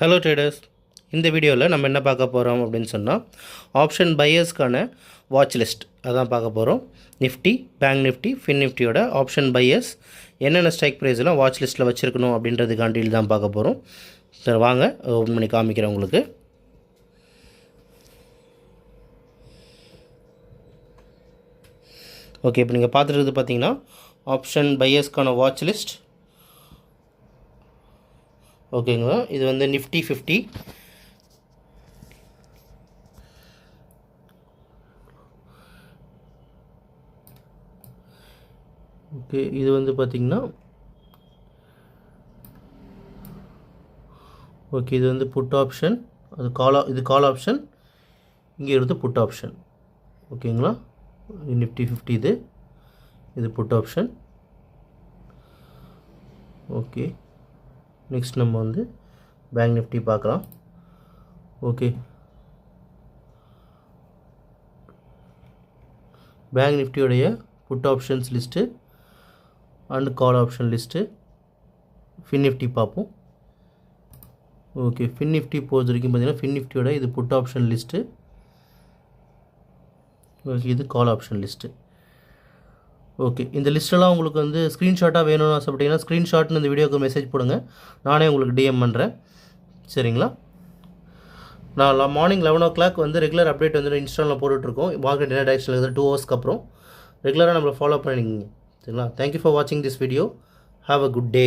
Hello traders, இந்த வீடியோவில் நம்ம என்ன பார்க்க போகிறோம் அப்படின்னு சொன்னால் ஆப்ஷன் பையர்ஸ்க்கான வாட்ச் லிஸ்ட் அதான் பார்க்க போகிறோம். நிஃப்டி, பேங்க் நிஃப்டி, ஃபின் நிஃப்டியோட ஆப்ஷன் பையர்ஸ் என்னென்ன ஸ்ட்ரைக் ப்ரைஸ்லாம் வாட்ச் லிஸ்ட்டில் வச்சுருக்கணும் அப்படின்றதுக்காண்டியில் தான் பார்க்க போகிறோம். சரி வாங்க ஓப்பன் பண்ணி காமிக்கிறேன் உங்களுக்கு. ஓகே, இப்போ நீங்கள் பார்த்துட்டு பார்த்தீங்கன்னா ஆப்ஷன் பையர்ஸ்க்கான வாட்ச் லிஸ்ட். ஓகேங்களா, இது வந்து நிஃப்டி 50, ஓகே இது வந்து பார்த்திங்கன்னா ஓகே இது வந்து புட் ஆப்ஷன், இது கால் ஆப்ஷன், இங்கே இருந்து புட் ஆப்ஷன். ஓகேங்களா, நிஃப்டி 50 இது புட் ஆப்ஷன். ஓகே, நெக்ஸ்ட் நம்ம வந்து பேங்க் நிஃப்டி பார்க்கலாம். ஓகே, பேங்க் நிஃப்டியோடைய put options list and call option list. Fin Nifty பார்ப்போம். ஓகே, ஃபின் நிஃப்டி பொறுத்த வரைக்கும் பார்த்திங்கன்னா ஃபின் நிஃப்டியோட இது புட் ஆப்ஷன் லிஸ்ட்டு. ஓகே, இது கால் ஆப்ஷன் லிஸ்ட்டு. ஓகே, இந்த லிஸ்ட்டெல்லாம் உங்களுக்கு வந்து ஸ்க்ரீன்ஷாட்டாக வேணும்னு ஆசைப்பட்டீங்கன்னா ஸ்க்ரீன்ஷாட்னு இந்த வீடியோக்கு மெசேஜ் போடுங்க, நானே உங்களுக்கு டிஎம் பண்ணுறேன். சரிங்களா, நான் மார்னிங் 11 o'clock வந்து ரெகுலர் அப்டேட் வந்து இன்ஸ்டாலில் போட்டுட்ருக்கோம். மார்க்கெட் என்ன டைரக்ஷனில் இருக்குது 2 hours அப்புறம் ரெகுலராக நம்மளை ஃபாலோ பண்ணிங்க. சரிங்களா, தேங்க்யூ ஃபார் வாட்சிங் this video. Have a good day.